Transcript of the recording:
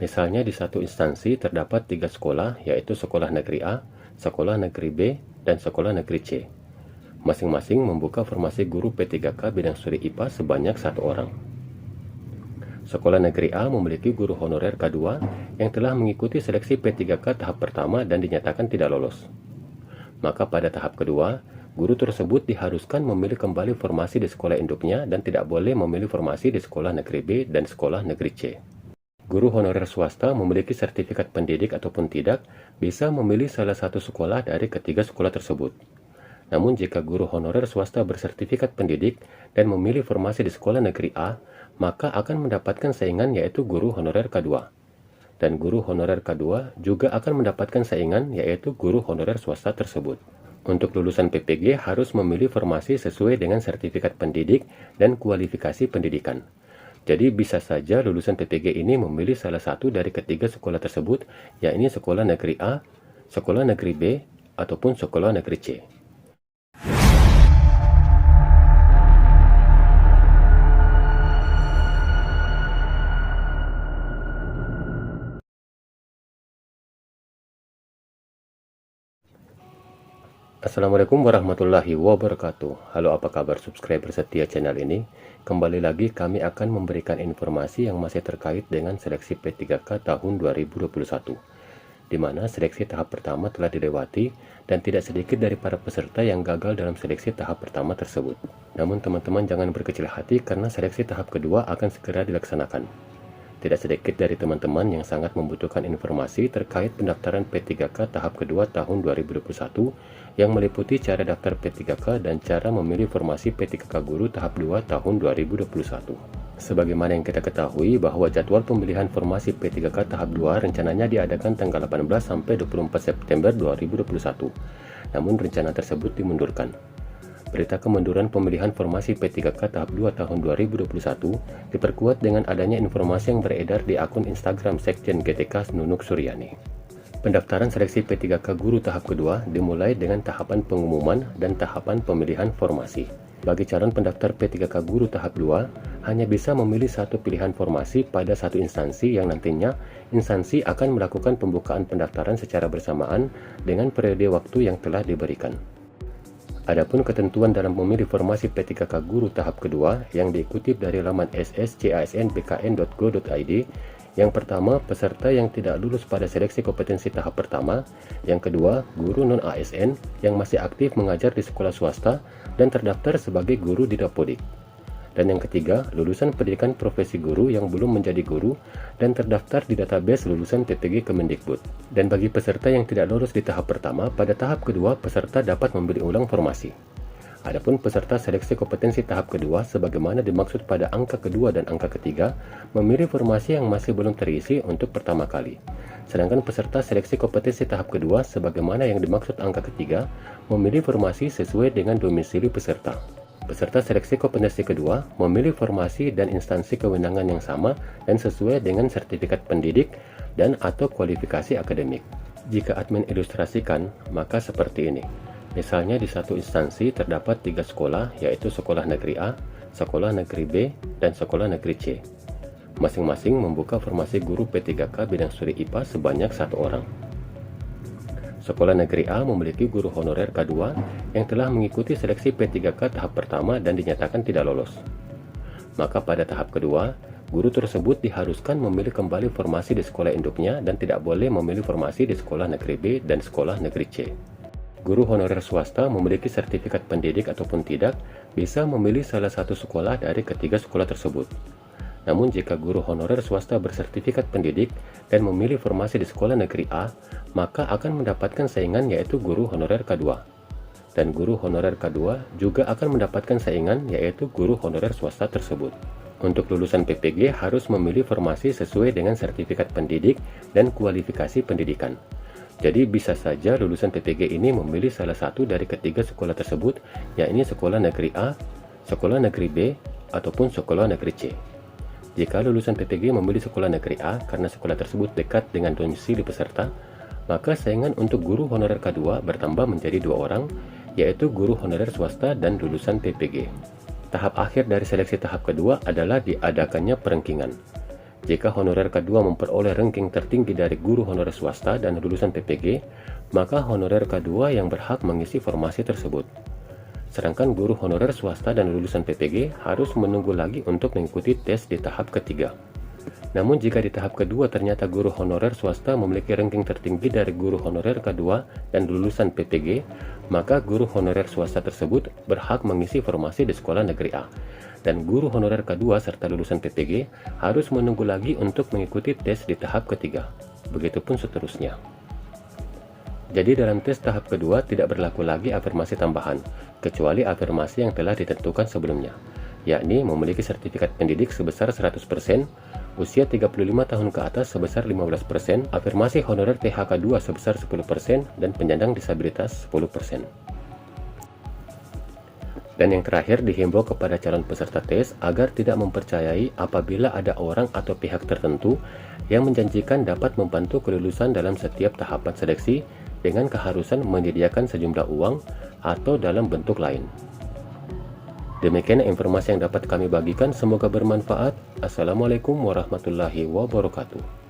Misalnya di satu instansi terdapat 3 sekolah, yaitu sekolah negeri A, sekolah negeri B, dan sekolah negeri C. Masing-masing membuka formasi guru P3K bidang studi IPA sebanyak 1 orang. Sekolah negeri A memiliki guru honorer K2 yang telah mengikuti seleksi P3K tahap pertama dan dinyatakan tidak lolos. Maka pada tahap kedua, guru tersebut diharuskan memilih kembali formasi di sekolah induknya dan tidak boleh memilih formasi di sekolah negeri B dan sekolah negeri C. Guru honorer swasta memiliki sertifikat pendidik ataupun tidak bisa memilih salah satu sekolah dari ketiga sekolah tersebut. Namun jika guru honorer swasta bersertifikat pendidik dan memilih formasi di sekolah negeri A, maka akan mendapatkan saingan yaitu guru honorer K2. Dan guru honorer K2 juga akan mendapatkan saingan yaitu guru honorer swasta tersebut. Untuk lulusan PPG harus memilih formasi sesuai dengan sertifikat pendidik dan kualifikasi pendidikan. Jadi bisa saja lulusan PPG ini memilih salah satu dari ketiga sekolah tersebut, yakni sekolah negeri A, sekolah negeri B, ataupun sekolah negeri C. Assalamualaikum warahmatullahi wabarakatuh. Halo, apa kabar subscriber setia channel ini? Kembali lagi kami akan memberikan informasi yang masih terkait dengan seleksi P3K tahun 2021, di mana seleksi tahap pertama telah dilewati dan tidak sedikit dari para peserta yang gagal dalam seleksi tahap pertama tersebut. Namun teman-teman jangan berkecil hati karena seleksi tahap kedua akan segera dilaksanakan. Tidak sedikit dari teman-teman yang sangat membutuhkan informasi terkait pendaftaran P3K tahap kedua tahun 2021 yang meliputi cara daftar P3K dan cara memilih formasi P3K guru tahap 2 tahun 2021. Sebagaimana yang kita ketahui bahwa jadwal pemilihan formasi P3K tahap 2 rencananya diadakan tanggal 18 sampai 24 September 2021. Namun rencana tersebut dimundurkan. Berita kemunduran pemilihan formasi P3K tahap 2 tahun 2021 diperkuat dengan adanya informasi yang beredar di akun Instagram Sekjen GTK Nunuk Suryani. Pendaftaran seleksi P3K guru tahap kedua dimulai dengan tahapan pengumuman dan tahapan pemilihan formasi. Bagi calon pendaftar P3K guru tahap 2, hanya bisa memilih satu pilihan formasi pada satu instansi yang nantinya instansi akan melakukan pembukaan pendaftaran secara bersamaan dengan periode waktu yang telah diberikan. Adapun ketentuan dalam memilih formasi P3K guru tahap kedua yang dikutip dari laman sscasnbkn.go.id. Yang pertama, peserta yang tidak lulus pada seleksi kompetensi tahap pertama. Yang kedua, guru non-ASN yang masih aktif mengajar di sekolah swasta dan terdaftar sebagai guru di Dapodik. Dan yang ketiga, lulusan pendidikan profesi guru yang belum menjadi guru dan terdaftar di database lulusan PPG Kemendikbud. Dan bagi peserta yang tidak lolos di tahap pertama, pada tahap kedua peserta dapat memilih ulang formasi. Adapun peserta seleksi kompetensi tahap kedua sebagaimana dimaksud pada angka kedua dan angka ketiga, memilih formasi yang masih belum terisi untuk pertama kali. Sedangkan peserta seleksi kompetensi tahap kedua sebagaimana yang dimaksud angka ketiga, memilih formasi sesuai dengan domisili peserta. Peserta seleksi kompetensi kedua memilih formasi dan instansi kewenangan yang sama dan sesuai dengan sertifikat pendidik dan atau kualifikasi akademik. Jika admin ilustrasikan, maka seperti ini. Misalnya di satu instansi terdapat 3 sekolah, yaitu sekolah negeri A, sekolah negeri B, dan sekolah negeri C. Masing-masing membuka formasi guru P3K bidang studi IPA sebanyak 1 orang. Sekolah negeri A memiliki guru honorer K2 yang telah mengikuti seleksi P3K tahap pertama dan dinyatakan tidak lolos. Maka pada tahap kedua, guru tersebut diharuskan memilih kembali formasi di sekolah induknya dan tidak boleh memilih formasi di sekolah negeri B dan sekolah negeri C. Guru honorer swasta memiliki sertifikat pendidik ataupun tidak bisa memilih salah satu sekolah dari ketiga sekolah tersebut. Namun jika guru honorer swasta bersertifikat pendidik dan memilih formasi di sekolah negeri A, maka akan mendapatkan saingan yaitu guru honorer K2. Dan guru honorer K2 juga akan mendapatkan saingan yaitu guru honorer swasta tersebut. Untuk lulusan PPG harus memilih formasi sesuai dengan sertifikat pendidik dan kualifikasi pendidikan. Jadi bisa saja lulusan PPG ini memilih salah satu dari ketiga sekolah tersebut, yakni sekolah negeri A, sekolah negeri B, ataupun sekolah negeri C. Jika lulusan PPG memilih sekolah negeri A karena sekolah tersebut dekat dengan domisili peserta, maka saingan untuk guru honorer K2 bertambah menjadi 2 orang, yaitu guru honorer swasta dan lulusan PPG. Tahap akhir dari seleksi tahap kedua adalah diadakannya perengkingan. Jika honorer K2 memperoleh ranking tertinggi dari guru honorer swasta dan lulusan PPG, maka honorer K2 yang berhak mengisi formasi tersebut. Sedangkan guru honorer swasta dan lulusan PPG harus menunggu lagi untuk mengikuti tes di tahap ketiga. Namun jika di tahap kedua ternyata guru honorer swasta memiliki ranking tertinggi dari guru honorer K2 dan lulusan PPG, maka guru honorer swasta tersebut berhak mengisi formasi di sekolah negeri A. Dan guru honorer K2 serta lulusan PPG harus menunggu lagi untuk mengikuti tes di tahap ketiga. Begitupun seterusnya. Jadi dalam tes tahap kedua tidak berlaku lagi afirmasi tambahan, kecuali afirmasi yang telah ditentukan sebelumnya, yakni memiliki sertifikat pendidik sebesar 100%, usia 35 tahun ke atas sebesar 15%, afirmasi honorer THK2 sebesar 10%, dan penyandang disabilitas 10%. Dan yang terakhir, dihimbau kepada calon peserta tes agar tidak mempercayai apabila ada orang atau pihak tertentu yang menjanjikan dapat membantu kelulusan dalam setiap tahapan seleksi dengan keharusan menyediakan sejumlah uang atau dalam bentuk lain. Demikian informasi yang dapat kami bagikan, semoga bermanfaat. Assalamualaikum warahmatullahi wabarakatuh.